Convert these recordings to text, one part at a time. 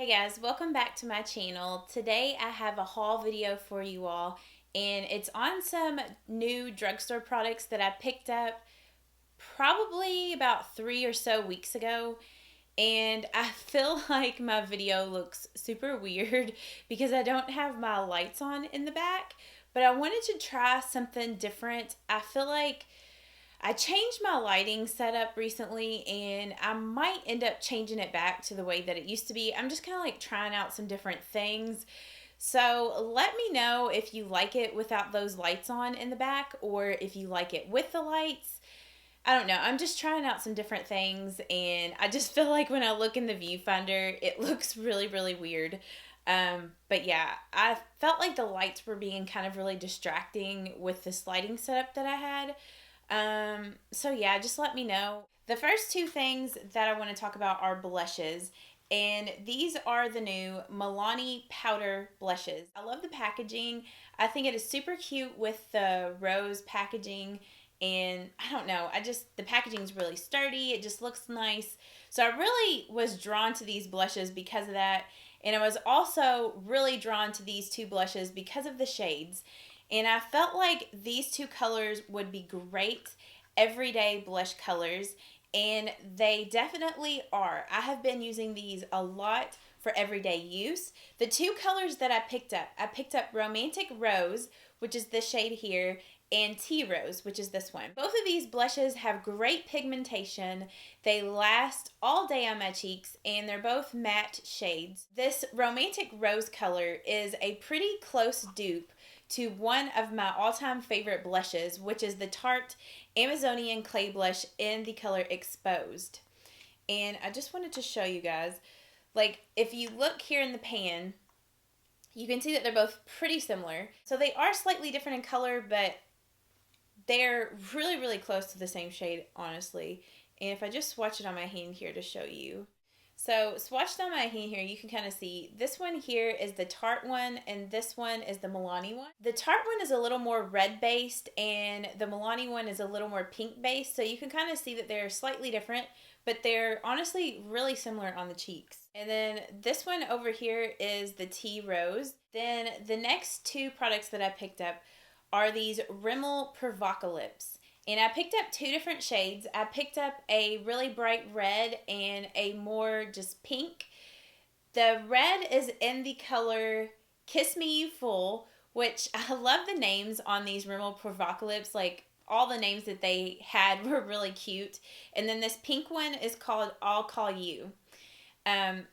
Hey guys, welcome back to my channel. Today I have a haul video for you all, and it's on some new drugstore products that I picked up probably about 3 or so weeks ago. And I feel like my video looks super weird because I don't have my lights on in the back, but I wanted to try something different. I feel like I changed my lighting setup recently and I might end up changing it back to the way that it used to be. I'm just kind of like trying out some different things. So let me know if you like it without those lights on in the back or if you like it with the lights. I don't know. I'm just trying out some different things and I just feel like when I look in the viewfinder, it looks really, really weird. But yeah, I felt like the lights were being kind of really distracting with this lighting setup that I had. So yeah, just let me know. The first two things that I want to talk about are blushes. And these are the new Milani powder blushes. I love the packaging. I think it is super cute with the rose packaging. And I don't know, the packaging is really sturdy. It just looks nice. So I really was drawn to these blushes because of that. And I was also really drawn to these two blushes because of the shades. And I felt like these two colors would be great everyday blush colors, and they definitely are. I have been using these a lot for everyday use. The two colors that I picked up Romantic Rose, which is this shade here, and Tea Rose, which is this one. Both of these blushes have great pigmentation. They last all day on my cheeks, and they're both matte shades. This Romantic Rose color is a pretty close dupe to one of my all-time favorite blushes, which is the Tarte Amazonian Clay Blush in the color Exposed. And I just wanted to show you guys, like, if you look here in the pan, you can see that they're both pretty similar. So they are slightly different in color, but they're really, really close to the same shade, honestly. And if I just swatch it on my hand here to show you. So swatched on my hand here, you can kind of see this one here is the Tarte one and this one is the Milani one. The Tarte one is a little more red based and the Milani one is a little more pink based. So you can kind of see that they're slightly different, but they're honestly really similar on the cheeks. And then this one over here is the Tea Rose. Then the next two products that I picked up are these Rimmel Provocalips. And I picked up two different shades. I picked up a really bright red and a more just pink. The red is in the color Kiss Me You Full, which I love the names on these Rimmel Provocalips. Like, all the names that they had were really cute. And then this pink one is called I'll Call You.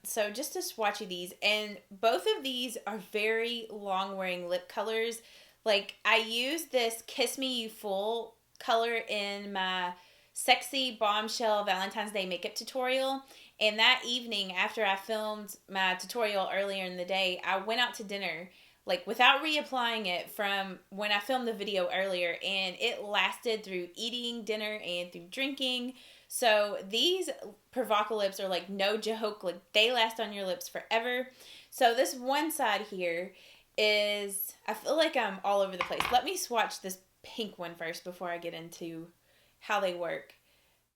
So just to swatch you these, and both of these are very long wearing lip colors. Like, I used this Kiss Me You Full color in my sexy Bombshell Valentine's Day makeup tutorial, and that evening after I filmed my tutorial earlier in the day, I went out to dinner like without reapplying it from when I filmed the video earlier, and it lasted through eating dinner and through drinking. So these Provocalips are like no joke, like they last on your lips forever. So this one side here is, I feel like I'm all over the place. Let me swatch this pink one first before I get into how they work.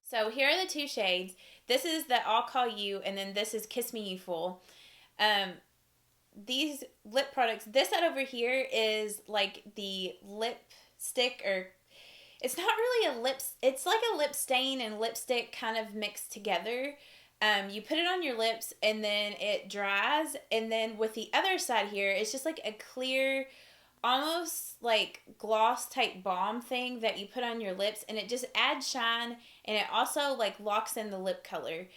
So here are the two shades. This is the I'll Call You, and then this is Kiss Me You Full. These lip products, this side over here is like the lipstick, or it's not really a it's like a lip stain and lipstick kind of mixed together. You put it on your lips and then it dries, and then with the other side here, it's just like a clear, almost like gloss type balm thing that you put on your lips, and it just adds shine, and it also like locks in the lip color.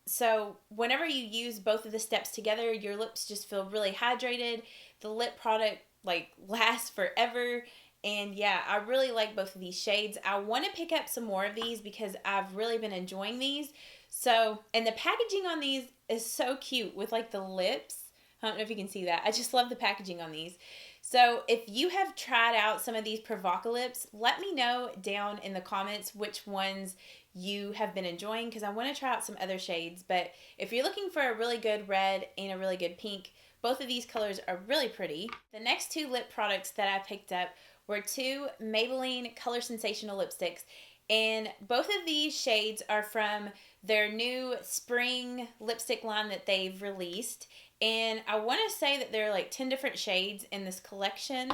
So whenever you use both of the steps together, your lips just feel really hydrated. The lip product like lasts forever. And yeah, I really like both of these shades. I want to pick up some more of these because I've really been enjoying these. So, and the packaging on these is so cute with like the lips. I don't know if you can see that. I just love the packaging on these. So if you have tried out some of these Provocalips, let me know down in the comments which ones you have been enjoying, because I want to try out some other shades. But if you're looking for a really good red and a really good pink, both of these colors are really pretty. The next two lip products that I picked up were two Maybelline ColorSensational lipsticks. And both of these shades are from their new spring lipstick line that they've released. And I want to say that there are like 10 different shades in this collection.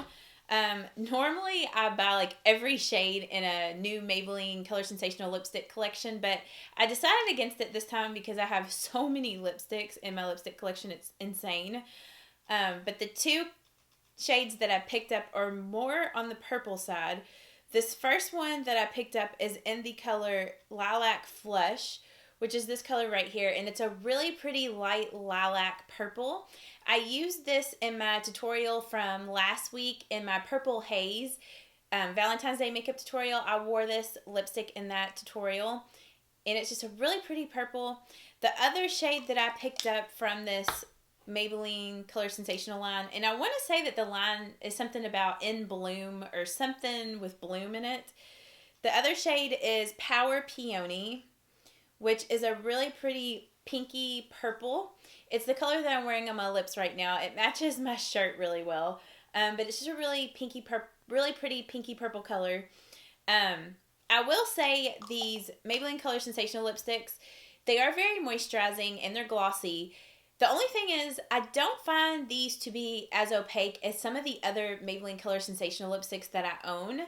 Normally I buy like every shade in a new Maybelline ColorSensational lipstick collection, but I decided against it this time because I have so many lipsticks in my lipstick collection. It's insane. But the two shades that I picked up are more on the purple side. This first one that I picked up is in the color Lilac Flush, which is this color right here, and it's a really pretty light lilac purple. I used this in my tutorial from last week in my Purple Haze Valentine's Day makeup tutorial. I wore this lipstick in that tutorial, and it's just a really pretty purple. The other shade that I picked up from this Maybelline ColorSensational line, and I want to say that the line is something about In Bloom or something with bloom in it. The other shade is Power Peony, which is a really pretty pinky purple. It's the color that I'm wearing on my lips right now. It matches my shirt really well, but it's just a really really pretty pinky purple color. I will say these Maybelline ColorSensational lipsticks, they are very moisturizing and they're glossy. The only thing is, I don't find these to be as opaque as some of the other Maybelline ColorSensational lipsticks that I own.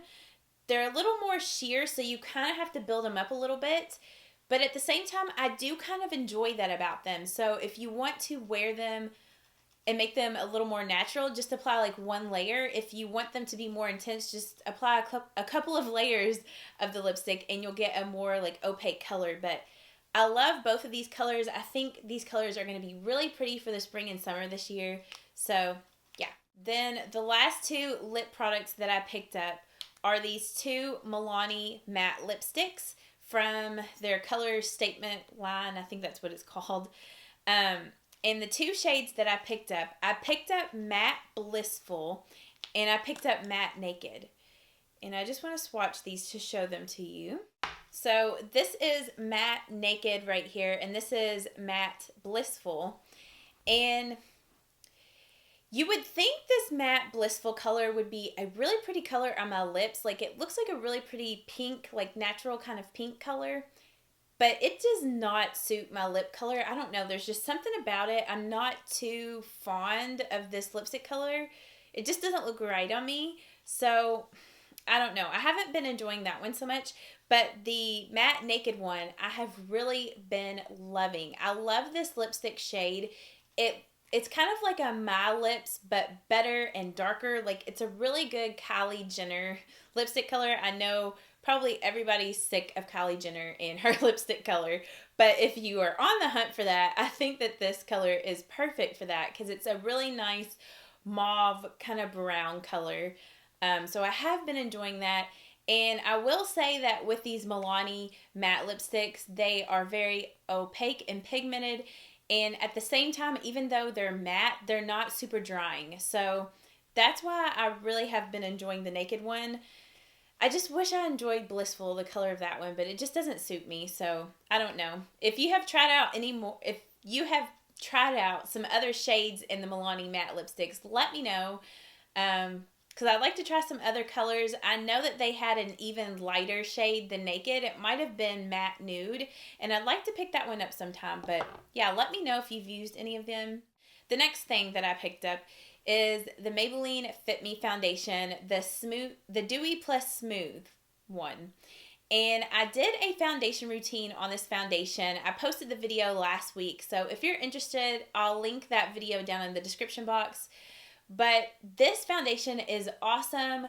They're a little more sheer, so you kind of have to build them up a little bit. But at the same time, I do kind of enjoy that about them. So if you want to wear them and make them a little more natural, just apply like one layer. If you want them to be more intense, just apply a couple of layers of the lipstick and you'll get a more like opaque color. But I love both of these colors. I think these colors are going to be really pretty for the spring and summer this year. So, yeah. Then the last two lip products that I picked up are these two Milani matte lipsticks from their Color Statement line. I think that's what it's called. And the two shades that I picked up Matte Blissful and I picked up Matte Naked. And I just want to swatch these to show them to you. So this is Matte Naked right here, and this is Matte Blissful. And you would think this Matte Blissful color would be a really pretty color on my lips. Like it looks like a really pretty pink, like natural kind of pink color. But it does not suit my lip color. I don't know. There's just something about it. I'm not too fond of this lipstick color. It just doesn't look right on me. So I don't know. I haven't been enjoying that one so much, but the Matte Naked one, I have really been loving. I love this lipstick shade. It's kind of like a My Lips, but better and darker. Like it's a really good Kylie Jenner lipstick color. I know probably everybody's sick of Kylie Jenner and her lipstick color, but if you are on the hunt for that, I think that this color is perfect for that because it's a really nice mauve kind of brown color. So I have been enjoying that. And I will say that with these Milani matte lipsticks, they are very opaque and pigmented. And at the same time, even though they're matte, they're not super drying. So that's why I really have been enjoying the Naked one. I just wish I enjoyed Blissful, the color of that one, but it just doesn't suit me. So I don't know. If you have tried out some other shades in the Milani matte lipsticks, let me know. Because I'd like to try some other colors. I know that they had an even lighter shade than Naked. It might have been Matte Nude. And I'd like to pick that one up sometime. But yeah, let me know if you've used any of them. The next thing that I picked up is the Maybelline Fit Me Foundation, the Dewy+Smooth one. And I did a foundation routine on this foundation. I posted the video last week. So if you're interested, I'll link that video down in the description box. But this foundation is awesome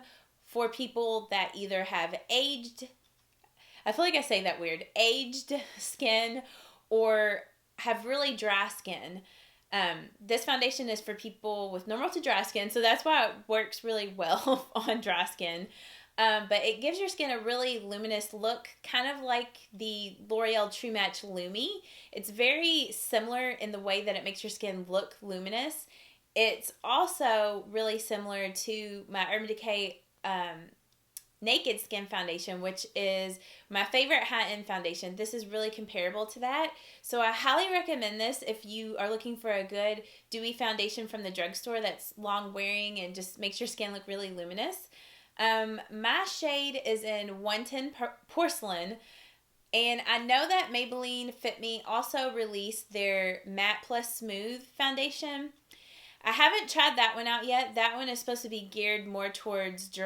for people that either have aged skin or have really dry skin. This foundation is for people with normal to dry skin, so that's why it works really well on dry skin. But it gives your skin a really luminous look, kind of like the L'Oreal True Match Lumi. It's very similar in the way that it makes your skin look luminous. It's also really similar to my Urban Decay Naked Skin Foundation, which is my favorite high-end foundation. This is really comparable to that. So I highly recommend this if you are looking for a good dewy foundation from the drugstore that's long-wearing and just makes your skin look really luminous. My shade is in 110 Porcelain. And I know that Maybelline Fit Me also released their Matte Plus Smooth foundation. I haven't tried that one out yet. That one is supposed to be geared more towards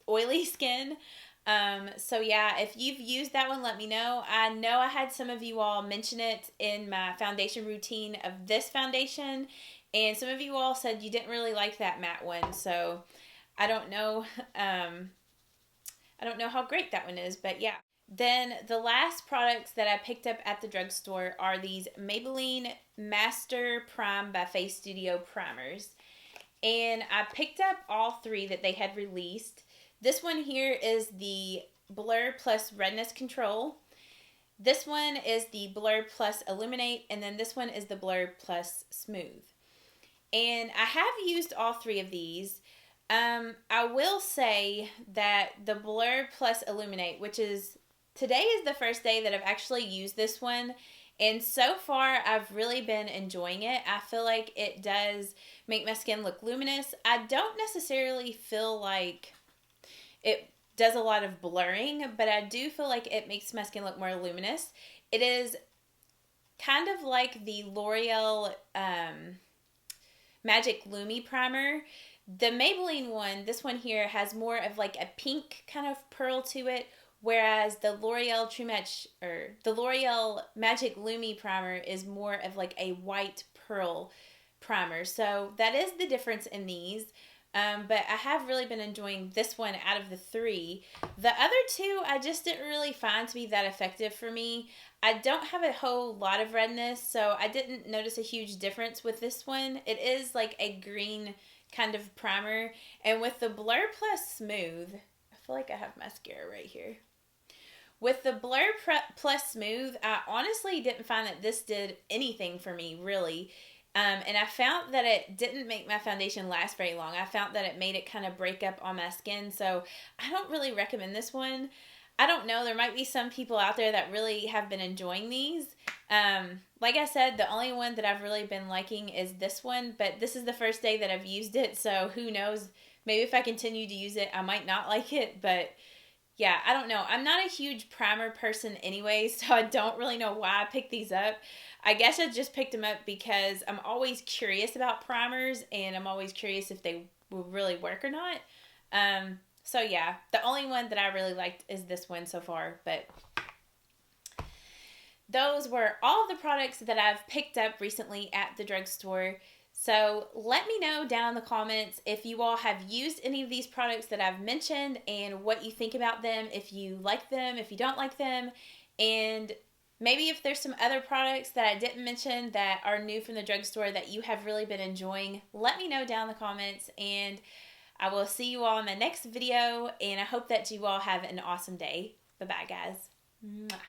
oily skin. So yeah, if you've used that one, let me know. I know I had some of you all mention it in my foundation routine of this foundation. And some of you all said you didn't really like that matte one. So I don't know. I don't know how great that one is, but yeah. Then the last products that I picked up at the drugstore are these Maybelline Master Prime by FaceStudio primers. And I picked up all three that they had released. This one here is the Blur+Redness Control. This one is the Blur+Illuminate. And then this one is the Blur+Smooth. And I have used all three of these. I will say that the Blur+Illuminate, which is... Today is the first day that I've actually used this one, and so far I've really been enjoying it. I feel like it does make my skin look luminous. I don't necessarily feel like it does a lot of blurring, but I do feel like it makes my skin look more luminous. It is kind of like the L'Oreal Magic Lumi Primer. The Maybelline one, this one here, has more of like a pink kind of pearl to it, whereas the L'Oreal Magic Lumi Primer is more of like a white pearl primer. So that is the difference in these. But I have really been enjoying this one out of the three. The other two I just didn't really find to be that effective for me. I don't have a whole lot of redness, so I didn't notice a huge difference with this one. It is like a green kind of primer. And with the Blur+Smooth, I feel like I have mascara right here. With the Blur+Smooth, I honestly didn't find that this did anything for me, really. And I found that it didn't make my foundation last very long. I found that it made it kind of break up on my skin. So I don't really recommend this one. I don't know. There might be some people out there that really have been enjoying these. Like I said, the only one that I've really been liking is this one. But this is the first day that I've used it. So who knows? Maybe if I continue to use it, I might not like it. But yeah, I don't know. I'm not a huge primer person anyway, so I don't really know why I picked these up. I guess I just picked them up because I'm always curious about primers, and I'm always curious if they will really work or not. So yeah, the only one that I really liked is this one so far, but those were all the products that I've picked up recently at the drugstore. So let me know down in the comments if you all have used any of these products that I've mentioned and what you think about them, if you like them, if you don't like them, and maybe if there's some other products that I didn't mention that are new from the drugstore that you have really been enjoying. Let me know down in the comments, and I will see you all in my next video, and I hope that you all have an awesome day. Bye-bye, guys. Mwah.